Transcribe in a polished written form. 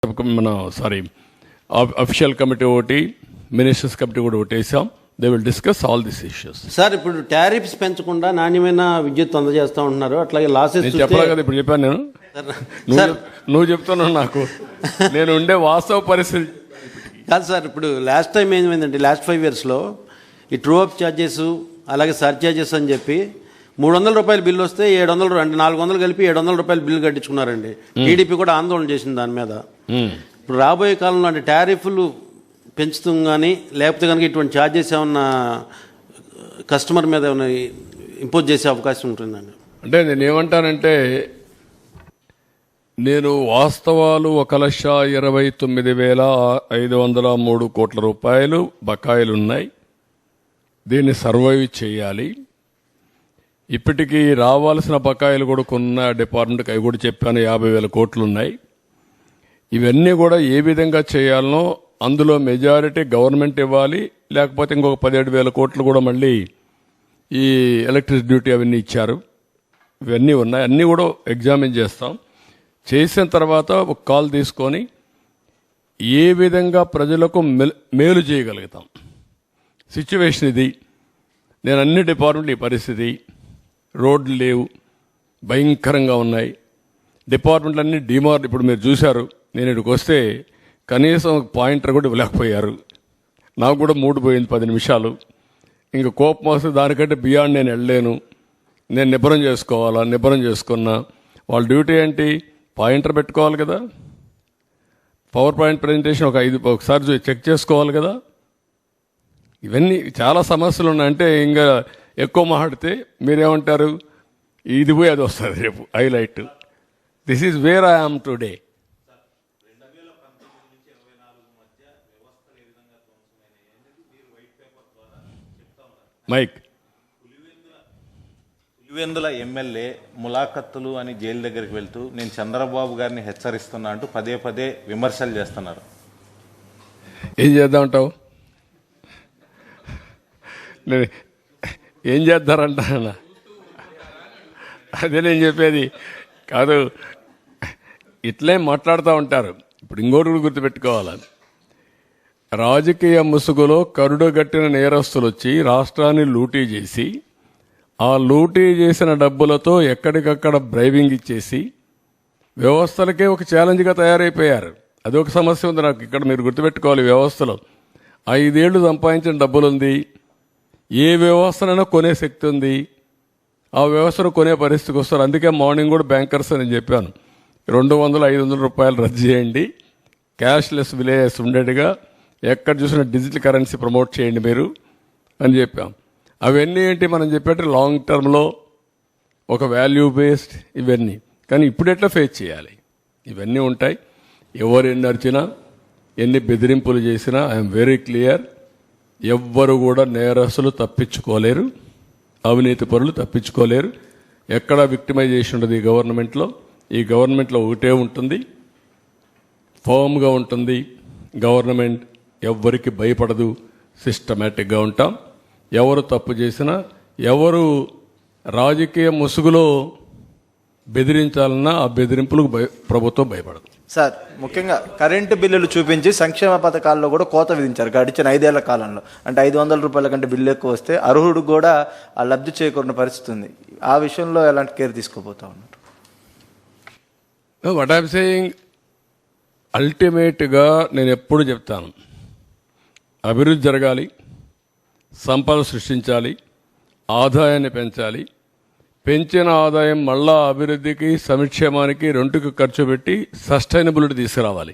మన official committee ఒకటి, ministers committee కూడా ఒకటి వేసాం. They will discuss all this issues. Sir, ఇప్పుడు టారిఫ్స్ పెంచకుండా నాణ్యమైన విద్యుత్ అందజేస్తూ ఉంటున్నారు. అట్లాగే లాసెస్ చెప్పాలి కదా, ఇప్పుడు చెప్పాను నేను. నువ్వు చెప్తున్నావు నాకు, నేను ఉండే వాస్తవ పరిస్థితి కాదు సార్. ఇప్పుడు లాస్ట్ టైం ఏమైందంటే, లాస్ట్ 5 yearsలో ఈ ట్రూ అప్ ఛార్జెస్ అలాగే సర్ఛార్జెస్ అని చెప్పి 300 రూపాయలు బిల్లు వస్తే 700 అంటే 400 కలిపి 700 రూపాయలు బిల్లు కట్టించుకున్నారండి. టీడీపీ కూడా ఆందోళన చేసింది దాని మీద. ఇప్పుడు రాబోయే కాలంలో అంటే టారిఫ్లు పెంచుతాం కానీ, లేకపోతే కనుక ఇటువంటి ఛార్జెస్ ఏమన్నా కస్టమర్ మీద ఏమైనా ఇంపోజ్ చేసే అవకాశం ఉంటుందండి? అంటే నేను ఏమంటానంటే, నేను వాస్తవాలు 1,29,503 కోట్ల రూపాయలు బకాయిలు ఉన్నాయి. దీన్ని సర్వైవ్ చేయాలి. ఇప్పటికీ రావాల్సిన బకాయిలు కూడా కొన్న డిపార్ట్మెంట్కి అవి కూడా చెప్పాను, 50,000 కోట్లు ఉన్నాయి. ఇవన్నీ కూడా ఏ విధంగా చేయాలనో అందులో మెజారిటీ గవర్నమెంట్ ఇవ్వాలి, లేకపోతే ఇంకొక 17,000 కోట్లు కూడా మళ్ళీ ఈ ఎలక్ట్రిసిటీ డ్యూటీ అవన్నీ ఇచ్చారు. ఇవన్నీ ఉన్నాయి, అన్నీ కూడా ఎగ్జామిన్ చేస్తాం. చేసిన తర్వాత ఒక కాల్ తీసుకొని ఏ విధంగా ప్రజలకు మేలు చేయగలుగుతాం. సిచ్యువేషన్ ఇది. నేను అన్ని డిపార్ట్మెంట్లు ఈ పరిస్థితి, రోడ్లు లేవు, భయంకరంగా ఉన్నాయి. డిపార్ట్మెంట్లు అన్నీ ఇప్పుడు మీరు చూశారు, నేను ఇక్కడికి వస్తే కనీసం పాయింటర్ కూడా ఇవ్వలేకపోయారు. నాకు కూడా మూడు పోయింది 10 నిమిషాలు. ఇంకా కోపం వస్తే దానికంటే బియాండ్ నేను వెళ్ళలేను. నేను నిబ్బరం చేసుకోవాలా, నిబ్బరం చేసుకున్నా. వాళ్ళ డ్యూటీ ఏంటి? పాయింటర్ పెట్టుకోవాలి కదా, పవర్ పాయింట్ ప్రజెంటేషన్ ఒకసారి చెక్ చేసుకోవాలి కదా. ఇవన్నీ చాలా సమస్యలు ఉన్నాయి. అంటే ఇంకా ఎక్కువ మాట్లాడితే మీరేమంటారు, ఇది పోయి అది వస్తుంది రేపు highlight. This is where I am today. Mike Pulivendula MLA ములాఖత్తులు అని జైలు దగ్గరికి వెళ్తూ నేను చంద్రబాబు గారిని హెచ్చరిస్తున్నా అంటూ పదే విమర్శలు చేస్తున్నారు. ఏం చేద్దామంటావు? నేను ఏం చేద్దారంట, అదే నేను చెప్పేది కాదు. ఇట్లే మాట్లాడుతూ ఉంటారు. ఇప్పుడు ఇంకోటి కూడా గుర్తుపెట్టుకోవాలి, రాజకీయ ముసుగులో కరుడుగట్టిన నేరస్తులు వచ్చి రాష్ట్రాన్ని లూటీ చేసి, ఆ లూటీ చేసిన డబ్బులతో ఎక్కడికక్కడ బ్రైవింగ్ ఇచ్చేసి వ్యవస్థలకే ఒక ఛాలెంజ్గా తయారైపోయారు. అదొక సమస్య ఉంది నాకు ఇక్కడ. మీరు గుర్తుపెట్టుకోవాలి, వ్యవస్థలో 5 ఏళ్లు సంపాదించిన డబ్బులుంది. ఏ వ్యవస్థనైనా కొనే శక్తి ఉంది. ఆ వ్యవస్థను కొనే పరిస్థితికి వస్తారు. అందుకే మార్నింగ్ కూడా బ్యాంకర్స్ అని చెప్పాను, 200-500 రూపాయలు రద్దు చేయండి, క్యాష్లెస్ విలేజెస్ ఉండేట్టుగా ఎక్కడ చూసినా డిజిటల్ కరెన్సీ ప్రమోట్ చేయండి మీరు అని చెప్పాం. అవన్నీ ఏంటి మనం చెప్పేట్టు లాంగ్ టర్మ్లో ఒక వాల్యూ బేస్డ్ ఇవన్నీ. కానీ ఇప్పుడు ఎట్లా ఫేస్ చేయాలి? ఇవన్నీ ఉంటాయి. ఎవరు ఎన్ని అరిచినా, ఎన్ని బెదిరింపులు చేసినా ఐఎమ్ వెరీ క్లియర్, ఎవ్వరు కూడా నేరస్తులు తప్పించుకోలేరు, అవినీతి పరులు తప్పించుకోలేరు. ఎక్కడ విక్టిమైజేషన్ ఉండదు ఈ గవర్నమెంట్లో. ఈ గవర్నమెంట్లో ఒకటే ఉంటుంది, ఫర్మ్గా ఉంటుంది గవర్నమెంట్. ఎవ్వరికి భయపడదు, సిస్టమేటిక్గా ఉంటాం. ఎవరు తప్పు చేసినా, ఎవరు రాజకీయ ముసుగులో బెదిరించాలన్నా ఆ బెదిరింపులకు ప్రభుత్వం భయపడదు. సార్, ముఖ్యంగా కరెంటు బిల్లులు చూపించి సంక్షేమ పథకాల్లో కూడా కోత విధించారు గడిచిన 5 ఏళ్ల కాలంలో. అంటే 500 రూపాయల కంటే బిల్లు ఎక్కువ వస్తే అర్హుడు కూడా ఆ లబ్ధి చేకూరిన పరిస్థితి ఉంది. ఆ విషయంలో ఎలాంటి కేర్ తీసుకోబోతా ఉన్నారు? వాట్ ఐఎమ్ సేయింగ్, అల్టిమేట్గా నేను ఎప్పుడు చెప్తాను, అభివృద్ధి జరగాలి, సంపద సృష్టించాలి, ఆదాయాన్ని పెంచాలి. పెంచిన ఆదాయం మళ్ళా అభివృద్ధికి, సంక్షేమానికి రెండుకి ఖర్చు పెట్టి సస్టైనబిలిటీ తీసుకురావాలి.